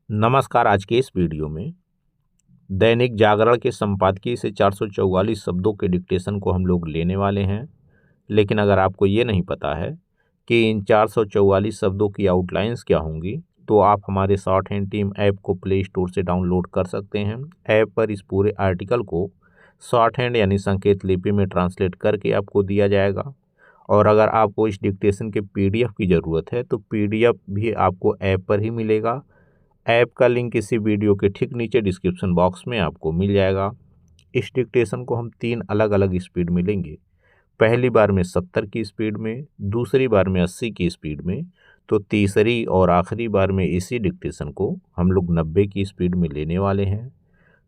नमस्कार। आज के इस वीडियो में दैनिक जागरण के संपादकीय से 444 शब्दों के डिक्टेशन को हम लोग लेने वाले हैं। लेकिन अगर आपको ये नहीं पता है कि इन 444 शब्दों की आउटलाइंस क्या होंगी, तो आप हमारे शॉर्ट हैंड टीम ऐप को प्ले स्टोर से डाउनलोड कर सकते हैं। ऐप पर इस पूरे आर्टिकल को शॉर्ट हैंड यानी संकेत लिपि में ट्रांसलेट करके आपको दिया जाएगा। और अगर आपको इस डिक्टेशन के PDF की ज़रूरत है तो PDF भी आपको ऐप पर ही मिलेगा। ऐप का लिंक इसी वीडियो के ठीक नीचे डिस्क्रिप्शन बॉक्स में आपको मिल जाएगा। इस डिक्टेशन को हम 3 अलग अलग स्पीड में लेंगे। पहली बार में 70 की स्पीड में, दूसरी बार में 80 की स्पीड में, तो तीसरी और आखिरी बार में इसी डिक्टेशन को हम लोग 90 की स्पीड में लेने वाले हैं।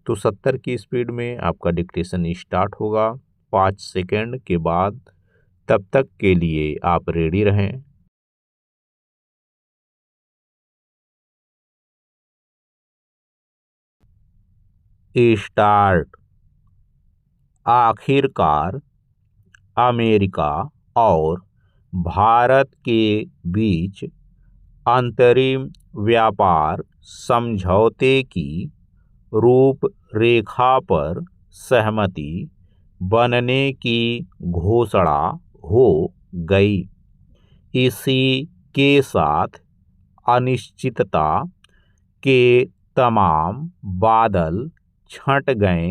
तो 70 की स्पीड में आपका डिक्टेशन स्टार्ट होगा 5 सेकंड के बाद। तब तक के लिए आप रेडी रहें। स्टार्ट। आखिरकार अमेरिका और भारत के बीच अंतरिम व्यापार समझौते की रूपरेखा पर सहमति बनने की घोषणा हो गई। इसी के साथ अनिश्चितता के तमाम बादल छंट गए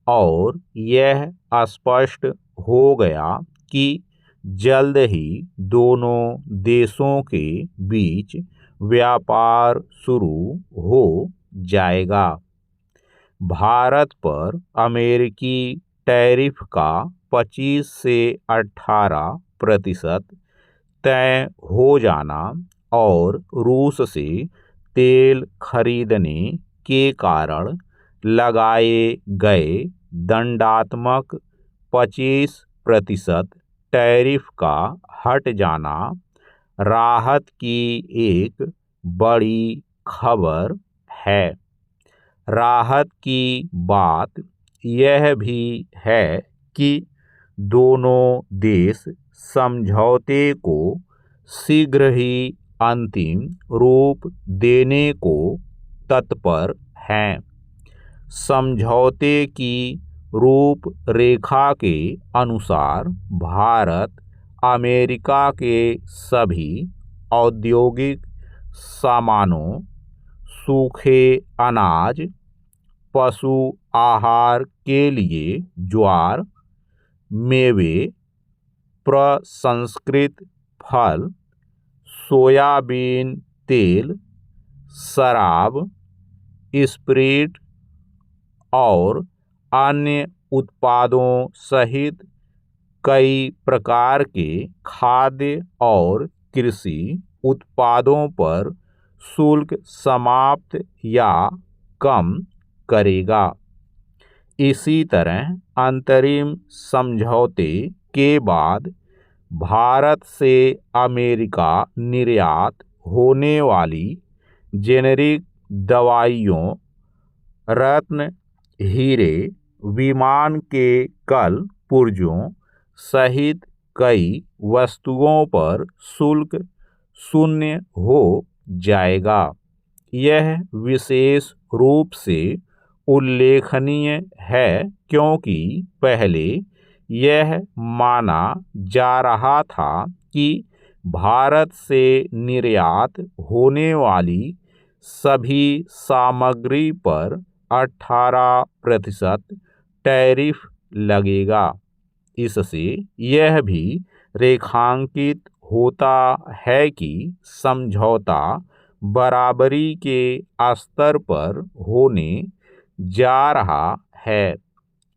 और यह स्पष्ट हो गया कि जल्द ही दोनों देशों के बीच व्यापार शुरू हो जाएगा। भारत पर अमेरिकी टैरिफ का 25 से 18% तय हो जाना और रूस से तेल खरीदने के कारण लगाए गए दंडात्मक 25% टैरिफ का हट जाना राहत की एक बड़ी खबर है। राहत की बात यह भी है कि दोनों देश समझौते को शीघ्र ही अंतिम रूप देने को तत्पर हैं। समझौते की रूपरेखा के अनुसार भारत अमेरिका के सभी औद्योगिक सामानों, सूखे अनाज, पशु आहार के लिए ज्वार, मेवे, प्रसंस्कृत फल, सोयाबीन तेल, शराब, स्प्रिट और अन्य उत्पादों सहित कई प्रकार के खाद्य और कृषि उत्पादों पर शुल्क समाप्त या कम करेगा। इसी तरह अंतरिम समझौते के बाद भारत से अमेरिका निर्यात होने वाली जेनेरिक दवाइयों, रत्न, हीरे, विमान के कल पुर्जों सहित कई वस्तुओं पर शुल्क शून्य हो जाएगा। यह विशेष रूप से उल्लेखनीय है क्योंकि पहले यह माना जा रहा था कि भारत से निर्यात होने वाली सभी सामग्री पर 18% टैरिफ लगेगा। इससे यह भी रेखांकित होता है कि समझौता बराबरी के स्तर पर होने जा रहा है।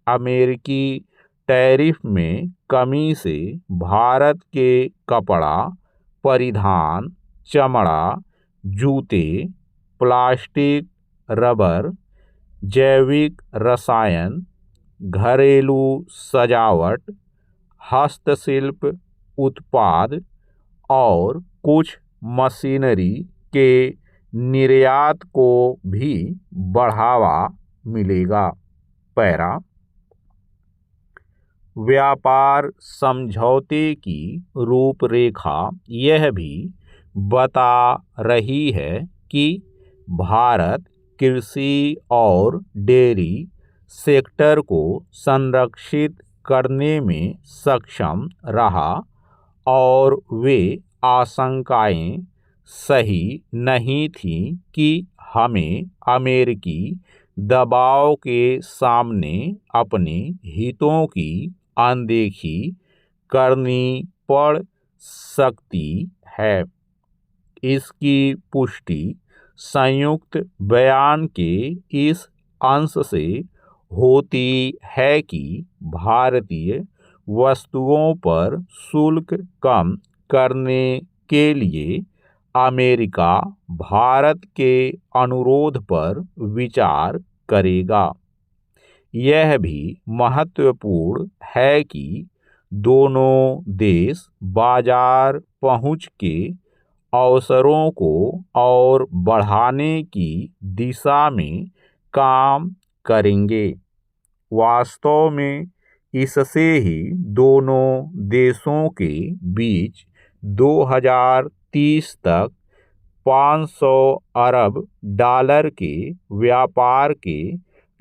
अमेरिकी टैरिफ में कमी से भारत के कपड़ा, परिधान, चमड़ा, जूते, प्लास्टिक, रबर, जैविक रसायन, घरेलू सजावट, हस्तशिल्प उत्पाद और कुछ मशीनरी के निर्यात को भी बढ़ावा मिलेगा। पैरा व्यापार समझौते की रूपरेखा यह भी बता रही है कि भारत कृषि और डेयरी सेक्टर को संरक्षित करने में सक्षम रहा और वे आशंकाएं सही नहीं थीं कि हमें अमेरिकी दबाव के सामने अपने हितों की अनदेखी करनी पड़ सकती है। इसकी पुष्टि संयुक्त बयान के इस अंश से होती है कि भारतीय वस्तुओं पर शुल्क कम करने के लिए अमेरिका भारत के अनुरोध पर विचार करेगा। यह भी महत्वपूर्ण है कि दोनों देश बाजार पहुंच के अवसरों को और बढ़ाने की दिशा में काम करेंगे। वास्तव में इससे ही दोनों देशों के बीच 2030 तक 500 अरब डॉलर के व्यापार के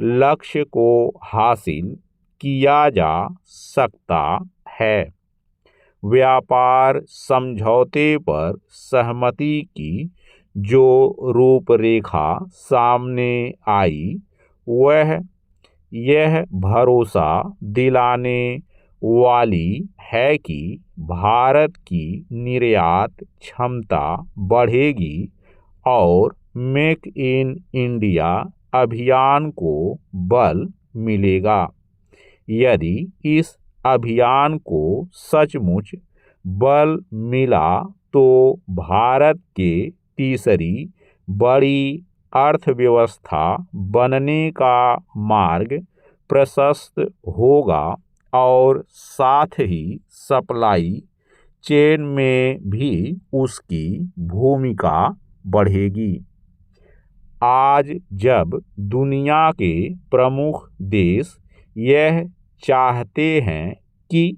लक्ष्य को हासिल किया जा सकता है। व्यापार समझौते पर सहमति की जो रूपरेखा सामने आई वह यह भरोसा दिलाने वाली है कि भारत की निर्यात क्षमता बढ़ेगी और मेक इन इंडिया अभियान को बल मिलेगा। यदि इस अभियान को सचमुच बल मिला तो भारत के तीसरी बड़ी अर्थव्यवस्था बनने का मार्ग प्रशस्त होगा और साथ ही सप्लाई चेन में भी उसकी भूमिका बढ़ेगी। आज जब दुनिया के प्रमुख देश यह चाहते हैं कि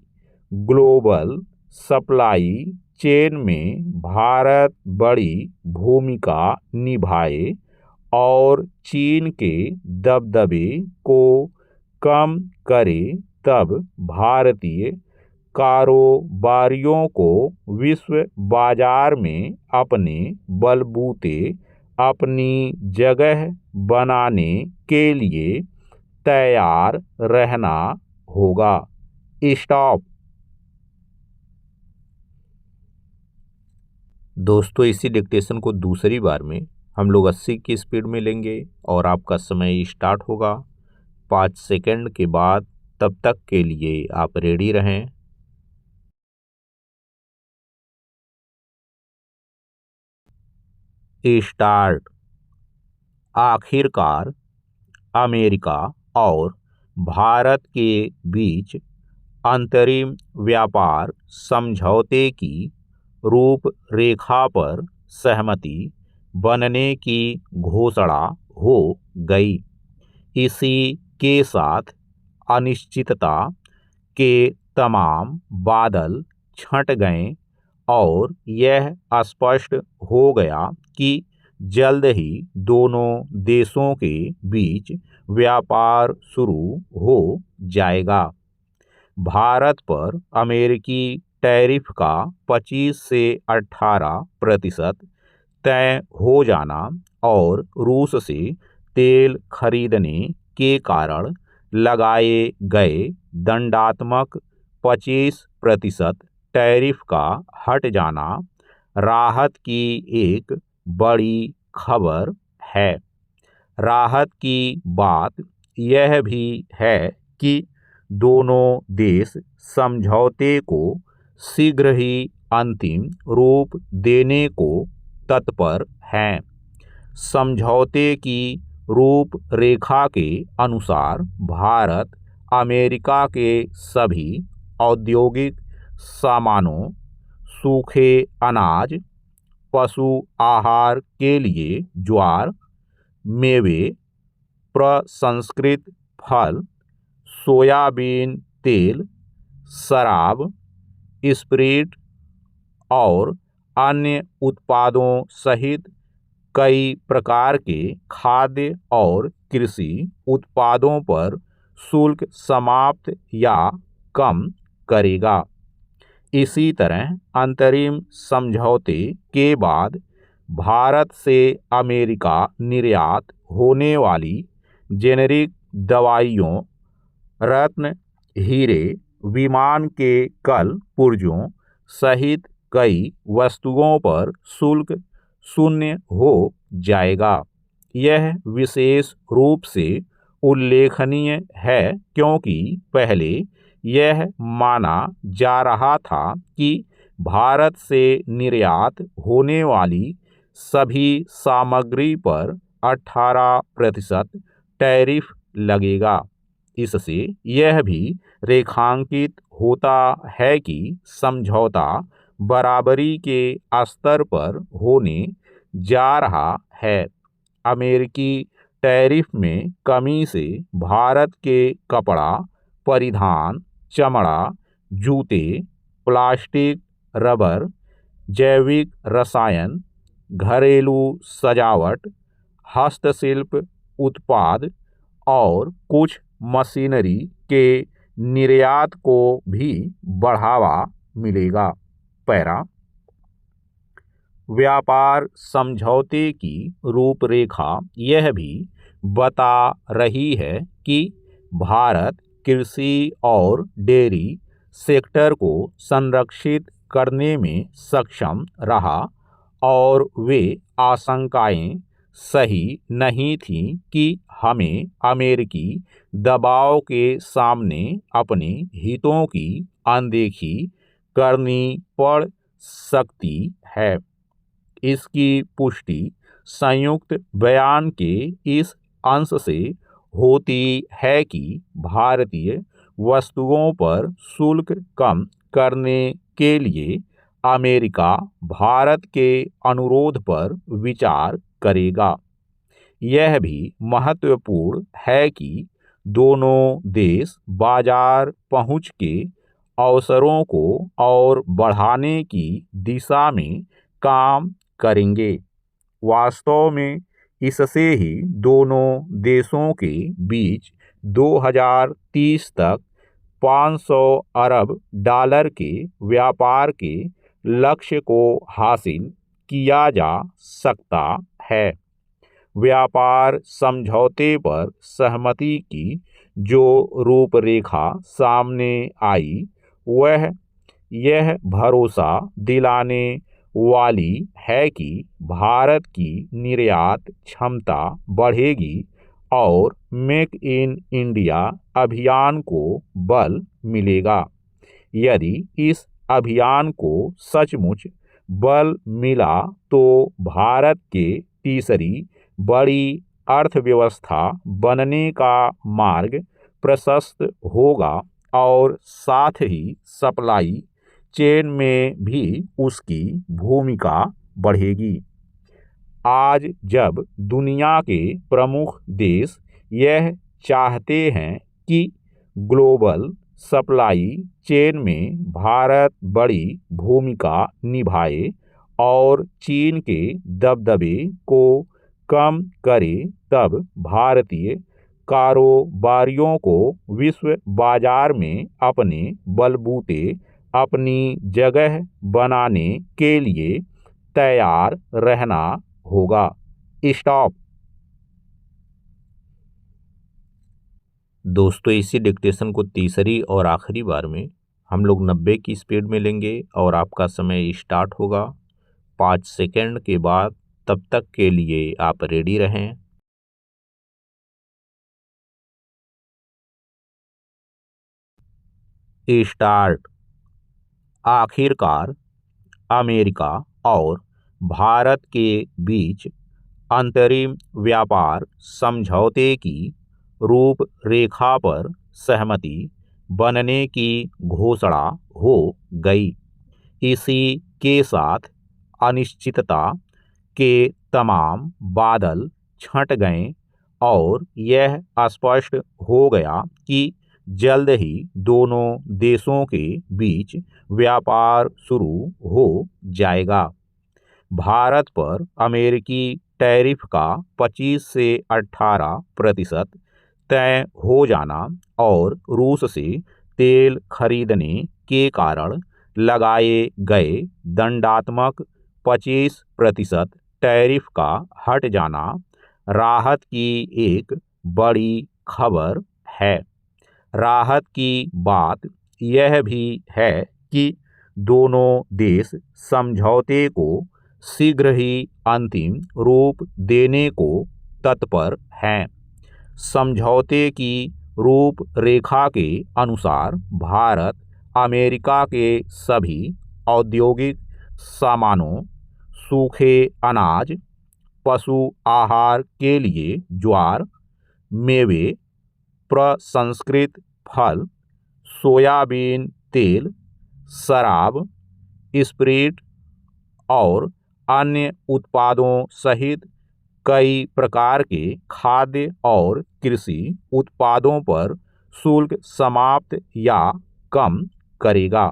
ग्लोबल सप्लाई चेन में भारत बड़ी भूमिका निभाए और चीन के दबदबे को कम करे, तब भारतीय कारोबारियों को विश्व बाजार में अपने बलबूते अपनी जगह बनाने के लिए तैयार रहना होगा। स्टॉप। दोस्तों, इसी डिक्टेशन को दूसरी बार में हम लोग 80 की स्पीड में लेंगे और आपका समय स्टार्ट होगा 5 सेकंड के बाद। तब तक के लिए आप रेडी रहें। स्टार्ट। आखिरकार अमेरिका और भारत के बीच अंतरिम व्यापार समझौते की रूपरेखा पर सहमति बनने की घोषणा हो गई। इसी के साथ अनिश्चितता के तमाम बादल छंट गए और यह स्पष्ट हो गया कि जल्द ही दोनों देशों के बीच व्यापार शुरू हो जाएगा। भारत पर अमेरिकी टैरिफ का 25 से 18% तय हो जाना और रूस से तेल खरीदने के कारण लगाए गए दंडात्मक 25% टैरिफ का हट जाना राहत की एक बड़ी खबर है। राहत की बात यह भी है कि दोनों देश समझौते को शीघ्र ही अंतिम रूप देने को तत्पर हैं। समझौते की रूपरेखा के अनुसार भारत अमेरिका के सभी औद्योगिक सामानों, सूखे अनाज, पशु आहार के लिए ज्वार, मेवे, प्रसंस्कृत फल, सोयाबीन तेल, शराब, स्प्रिट और अन्य उत्पादों सहित कई प्रकार के खाद्य और कृषि उत्पादों पर शुल्क समाप्त या कम करेगा। इसी तरह अंतरिम समझौते के बाद भारत से अमेरिका निर्यात होने वाली जेनेरिक दवाइयों, रत्न, हीरे, विमान के कल पुर्जों सहित कई वस्तुओं पर शुल्क शून्य हो जाएगा। यह विशेष रूप से उल्लेखनीय है क्योंकि पहले यह माना जा रहा था कि भारत से निर्यात होने वाली सभी सामग्री पर 18% टैरिफ लगेगा। इससे यह भी रेखांकित होता है कि समझौता बराबरी के स्तर पर होने जा रहा है। अमेरिकी टैरिफ में कमी से भारत के कपड़ा, परिधान, चमड़ा, जूते, प्लास्टिक, रबर, जैविक रसायन, घरेलू सजावट, हस्तशिल्प उत्पाद और कुछ मशीनरी के निर्यात को भी बढ़ावा मिलेगा। पैरा व्यापार समझौते की रूपरेखा यह भी बता रही है कि भारत कृषि और डेयरी सेक्टर को संरक्षित करने में सक्षम रहा और वे आशंकाएं सही नहीं थीं कि हमें अमेरिकी दबाव के सामने अपने हितों की अनदेखी करनी पड़ सकती है। इसकी पुष्टि संयुक्त बयान के इस अंश से होती है कि भारतीय वस्तुओं पर शुल्क कम करने के लिए अमेरिका भारत के अनुरोध पर विचार करेगा। यह भी महत्वपूर्ण है कि दोनों देश बाजार पहुंच के अवसरों को और बढ़ाने की दिशा में काम करेंगे। वास्तव में इससे ही दोनों देशों के बीच 2030 तक 500 अरब डॉलर के व्यापार के लक्ष्य को हासिल किया जा सकता है। व्यापार समझौते पर सहमति की जो रूपरेखा सामने आई वह यह भरोसा दिलाने वाली है कि भारत की निर्यात क्षमता बढ़ेगी और मेक इन इंडिया अभियान को बल मिलेगा। यदि इस अभियान को सचमुच बल मिला तो भारत के तीसरी बड़ी अर्थव्यवस्था बनने का मार्ग प्रशस्त होगा और साथ ही सप्लाई चेन में भी उसकी भूमिका बढ़ेगी। आज जब दुनिया के प्रमुख देश यह चाहते हैं कि ग्लोबल सप्लाई चेन में भारत बड़ी भूमिका निभाए और चीन के दबदबे को कम करे, तब भारतीय कारोबारियों को विश्व बाजार में अपने बलबूते अपनी जगह बनाने के लिए तैयार रहना होगा। स्टॉप। दोस्तों, इसी डिक्टेशन को तीसरी और आखिरी बार में हम लोग 90 की स्पीड में लेंगे और आपका समय स्टार्ट होगा 5 सेकंड के बाद। तब तक के लिए आप रेडी रहें। स्टार्ट। आखिरकार अमेरिका और भारत के बीच अंतरिम व्यापार समझौते की रूपरेखा पर सहमति बनने की घोषणा हो गई। इसी के साथ अनिश्चितता के तमाम बादल छंट गए और यह स्पष्ट हो गया कि जल्द ही दोनों देशों के बीच व्यापार शुरू हो जाएगा। भारत पर अमेरिकी टैरिफ का 25 से 18% तय हो जाना और रूस से तेल खरीदने के कारण लगाए गए दंडात्मक 25% टैरिफ का हट जाना राहत की एक बड़ी खबर है। राहत की बात यह भी है कि दोनों देश समझौते को शीघ्र ही अंतिम रूप देने को तत्पर हैं। समझौते की रूपरेखा के अनुसार भारत अमेरिका के सभी औद्योगिक सामानों, सूखे अनाज, पशु आहार के लिए ज्वार, मेवे, प्रसंस्कृत फल, सोयाबीन तेल, शराब, स्प्रिट और अन्य उत्पादों सहित कई प्रकार के खाद्य और कृषि उत्पादों पर शुल्क समाप्त या कम करेगा।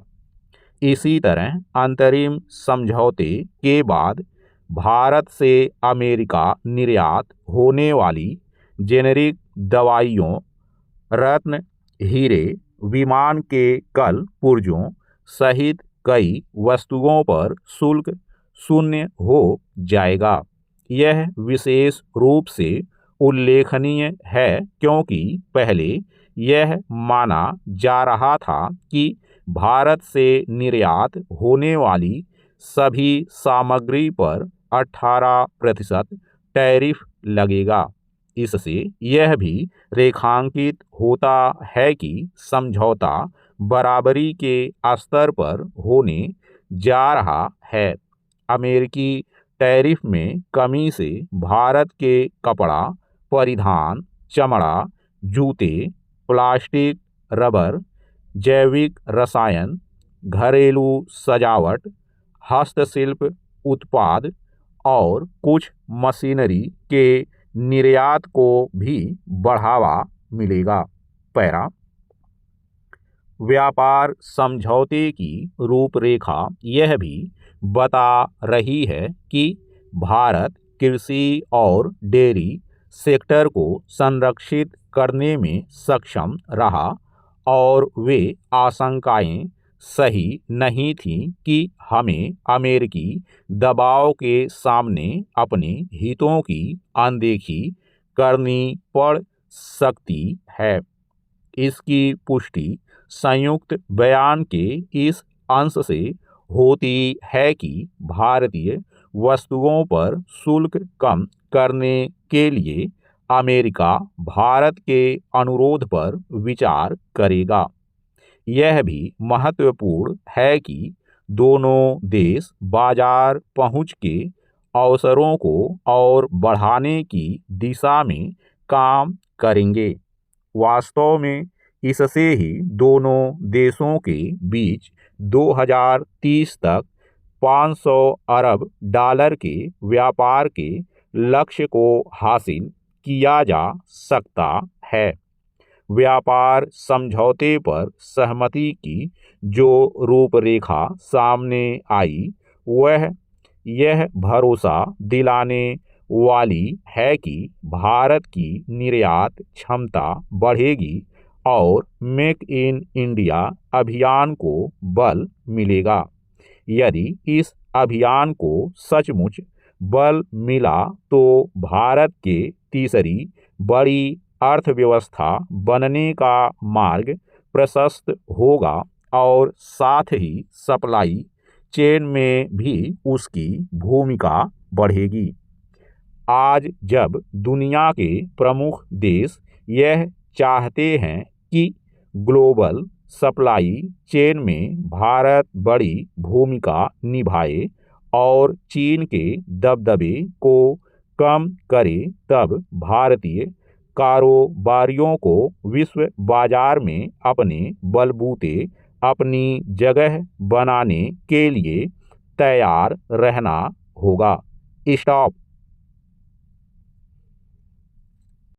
इसी तरह अंतरिम समझौते के बाद भारत से अमेरिका निर्यात होने वाली जेनेरिक दवाइयों, रत्न, हीरे, विमान के कल पुर्जों सहित कई वस्तुओं पर शुल्क शून्य हो जाएगा। यह विशेष रूप से उल्लेखनीय है क्योंकि पहले यह माना जा रहा था कि भारत से निर्यात होने वाली सभी सामग्री पर 18% टैरिफ लगेगा। इससे यह भी रेखांकित होता है कि समझौता बराबरी के स्तर पर होने जा रहा है। अमेरिकी टैरिफ में कमी से भारत के कपड़ा, परिधान, चमड़ा, जूते, प्लास्टिक, रबर, जैविक रसायन, घरेलू सजावट, हस्तशिल्प उत्पाद और कुछ मशीनरी के निर्यात को भी बढ़ावा मिलेगा। पैरा व्यापार समझौते की रूपरेखा यह भी बता रही है कि भारत कृषि और डेयरी सेक्टर को संरक्षित करने में सक्षम रहा और वे आशंकाएं सही नहीं थीं कि हमें अमेरिकी दबाव के सामने अपने हितों की अनदेखी करनी पड़ सकती है। इसकी पुष्टि संयुक्त बयान के इस अंश से होती है कि भारतीय वस्तुओं पर शुल्क कम करने के लिए अमेरिका भारत के अनुरोध पर विचार करेगा। यह भी महत्वपूर्ण है कि दोनों देश बाजार पहुंच के अवसरों को और बढ़ाने की दिशा में काम करेंगे। वास्तव में इससे ही दोनों देशों के बीच 2030 तक 500 अरब डॉलर के व्यापार के लक्ष्य को हासिल किया जा सकता है। व्यापार समझौते पर सहमति की जो रूपरेखा सामने आई वह यह भरोसा दिलाने वाली है कि भारत की निर्यात क्षमता बढ़ेगी और मेक इन इंडिया अभियान को बल मिलेगा। यदि इस अभियान को सचमुच बल मिला तो भारत के तीसरी बड़ी अर्थव्यवस्था बनने का मार्ग प्रशस्त होगा और साथ ही सप्लाई चेन में भी उसकी भूमिका बढ़ेगी। आज जब दुनिया के प्रमुख देश यह चाहते हैं कि ग्लोबल सप्लाई चेन में भारत बड़ी भूमिका निभाए और चीन के दबदबे को कम करे, तब भारतीय कारोबारियों को विश्व बाजार में अपने बलबूते अपनी जगह बनाने के लिए तैयार रहना होगा। स्टॉप।